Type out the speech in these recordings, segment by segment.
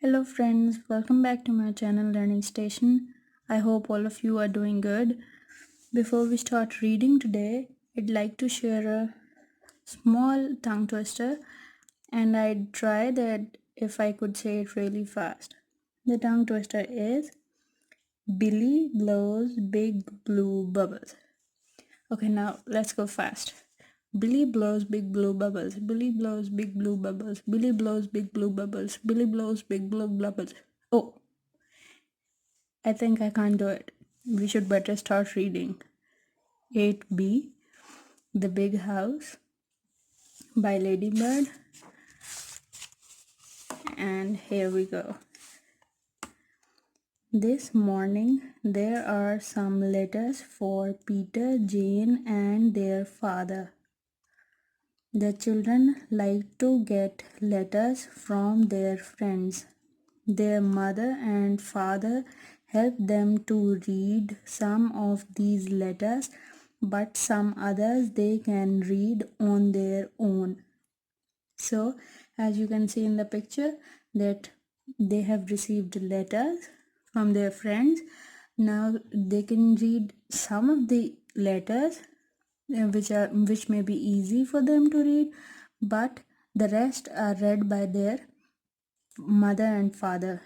Hello friends, welcome back to my channel Learning Station. I hope all of you are doing good. Before we start reading today, I'd like to share a small tongue twister and I'd try that if I could say it really fast. The tongue twister is Billy blows big blue bubbles. Okay, now let's go fast. Billy blows big blue bubbles. Billy blows big blue bubbles. Billy blows big blue bubbles. Billy blows big blue bubbles. Oh, I think I can't do it. We should better start reading. 8B, The Big House by Ladybird. And here we go. This morning there are some letters for Peter, Jane, and their father. The children like to get letters from their friends. Their mother and father help them to read some of these letters, but some others they can read on their own. So, as you can see in the picture, that they have received letters from their friends. Now they can read some of the letters which may be easy for them to read, but the rest are read by their mother and father.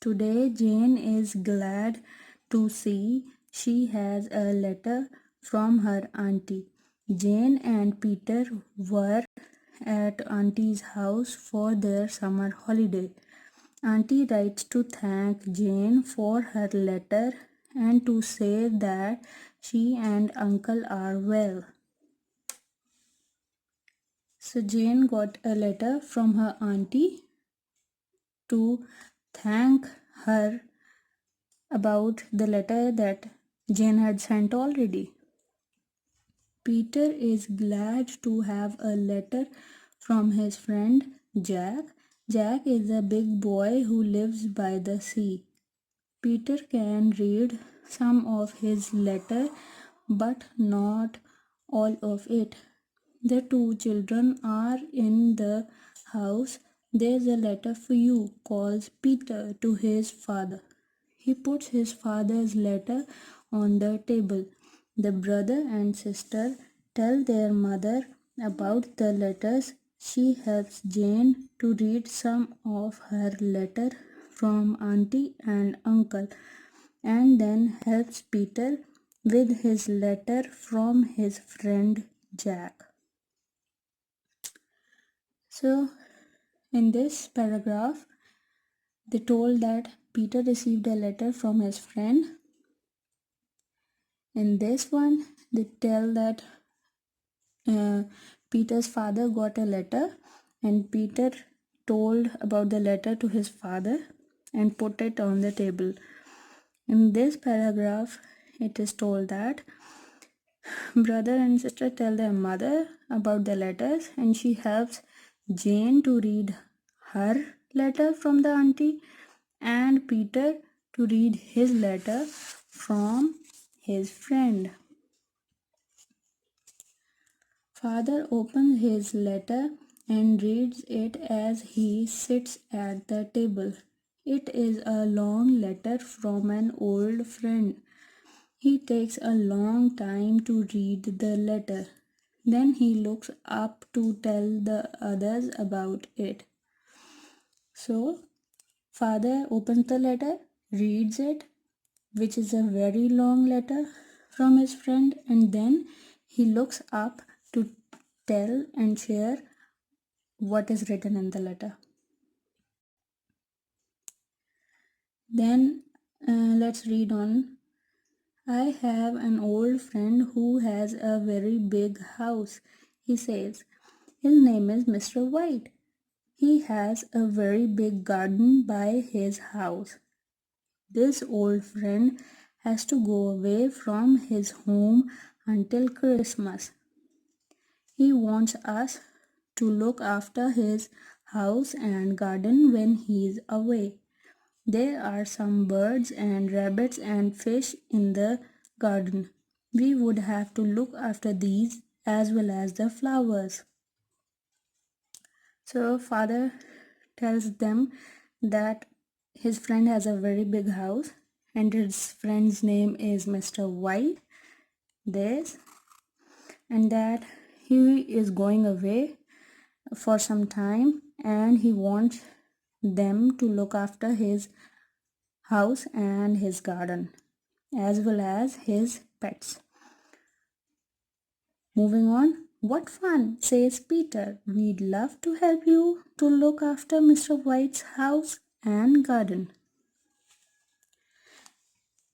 Today Jane is glad to see she has a letter from her auntie. Jane and Peter were at auntie's house for their summer holiday. Auntie writes to thank Jane for her letter and to say that she and uncle are well. So Jane got a letter from her auntie to thank her about the letter that Jane had sent already. Peter is glad to have a letter from his friend Jack. Jack is a big boy who lives by the sea. Peter can read some of his letter, but not all of it. The two children are in the house. There's a letter for you, calls Peter to his father. He puts his father's letter on the table. The brother and sister tell their mother about the letters. She helps Jane to read some of her letter from auntie and uncle, and then helps Peter with his letter from his friend Jack. So, in this paragraph, they told that Peter received a letter from his friend. In this one, they tell that Peter's father got a letter, and Peter told about the letter to his father and put it on the table. In this paragraph, it is told that brother and sister tell their mother about the letters, and she helps Jane to read her letter from the auntie and Peter to read his letter from his friend. Father opens his letter and reads it as he sits at the table. It is a long letter from an old friend. He takes a long time to read the letter. Then he looks up to tell the others about it. So, father opens the letter, reads it, which is a very long letter from his friend, and then he looks up to tell and share what is written in the letter. Then let's read on. I have an old friend who has a very big house, he says. His name is Mr. White. He has a very big garden by his house. This old friend has to go away from his home until Christmas. He wants us to look after his house and garden when he's away. There are some birds and rabbits and fish in the garden. We would have to look after these as well as the flowers. So father tells them that his friend has a very big house and his friend's name is Mr. White. This, and that he is going away for some time and he wants them to look after his house and his garden as well as his pets. Moving on. What fun, says Peter. We'd love to help you to look after Mr. White's house and garden.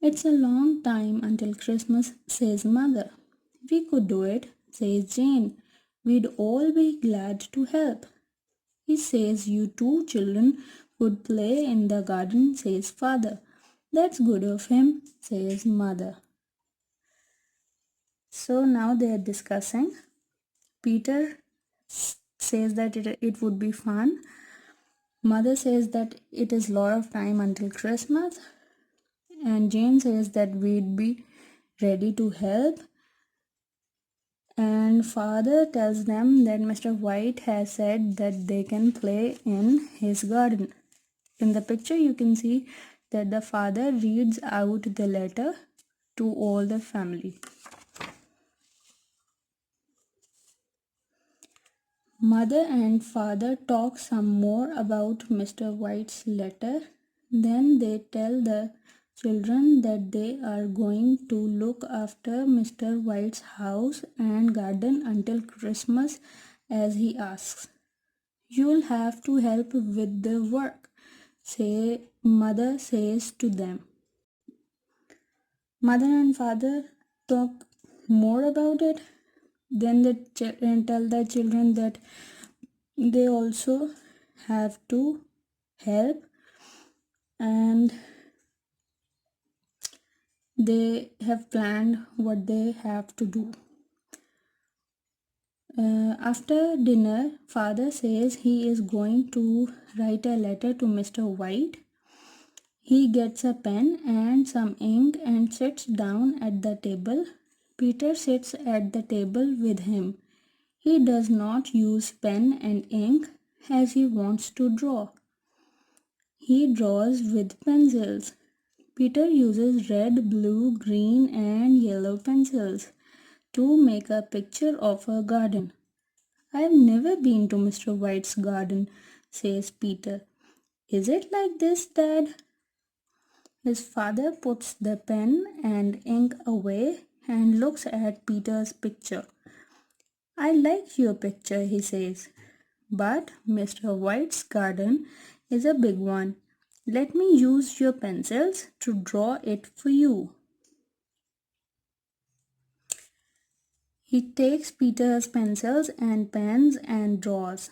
It's a long time until Christmas, says Mother. We could do it, says Jane. We'd all be glad to help. He says you two children could play in the garden, says Father. That's good of him, says Mother. So now they are discussing. Peter says that it would be fun. Mother says that it is lot of time until Christmas. And Jane says that we'd be ready to help. And Father tells them that Mr. White has said that they can play in his garden. In the picture you can see that the father reads out the letter to all the family. Mother and father talk some more about Mr. White's letter. Then they tell the children that they are going to look after Mr. White's house and garden until Christmas as he asks. You'll have to help with the work, Mother says to them. Mother and father talk more about it. Then they tell the children that they also have to help and they have planned what they have to do. After dinner, father says he is going to write a letter to Mr. White. He gets a pen and some ink and sits down at the table. Peter sits at the table with him. He does not use pen and ink as he wants to draw. He draws with pencils. Peter uses red, blue, green and yellow pencils to make a picture of a garden. I've never been to Mr. White's garden, says Peter. Is it like this, Dad? His father puts the pen and ink away and looks at Peter's picture. I like your picture, he says, but Mr. White's garden is a big one. Let me use your pencils to draw it for you. He takes Peter's pencils and pens and draws.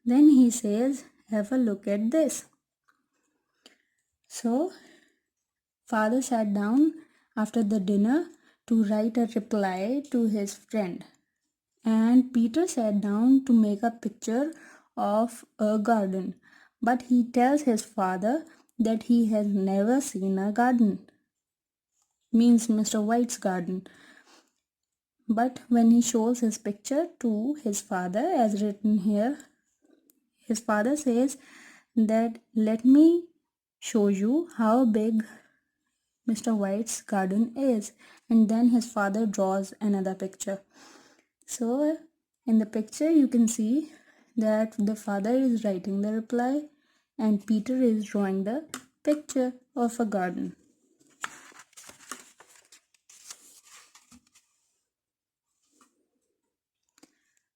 Then he says, have a look at this. So, father sat down after the dinner to write a reply to his friend. And Peter sat down to make a picture of a garden. But he tells his father that he has never seen a garden. Means Mr. White's garden. But when he shows his picture to his father, as written here, his father says that let me show you how big Mr. White's garden is. And then his father draws another picture. So in the picture you can see that the father is writing the reply and Peter is drawing the picture of a garden.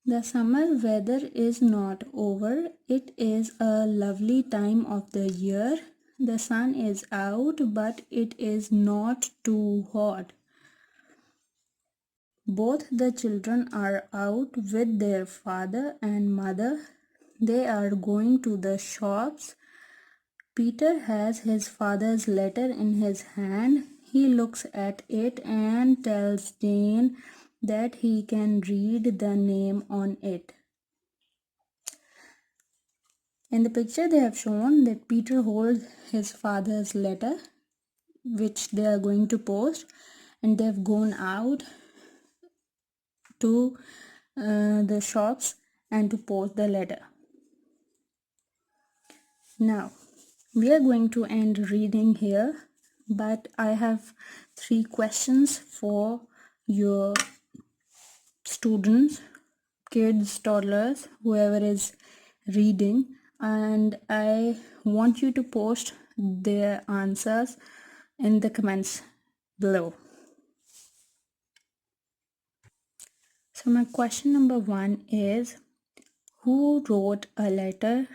The summer weather is not over. It is a lovely time of the year. The sun is out, but it is not too hot. Both the children are out with their father and mother. They are going to the shops. Peter has his father's letter in his hand. He looks at it and tells Jane that he can read the name on it. In the picture they have shown that Peter holds his father's letter which they are going to post, and they have gone out to the shops and to post the letter. Now we are going to end reading here, but I have 3 questions for your students, kids, toddlers, whoever is reading, and I want you to post their answers in the comments below. So my question number 1 is, who wrote a letter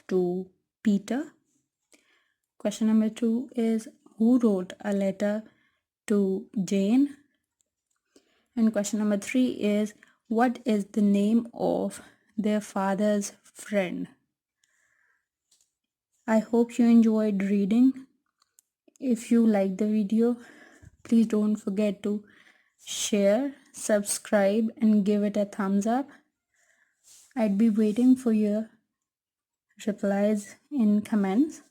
to Peter? Question number 2 is, who wrote a letter to Jane? And question number 3 is, what is the name of their father's friend? I hope you enjoyed reading. If you like the video, please don't forget to share, subscribe, and give it a thumbs up. I'd be waiting for your replies in comments.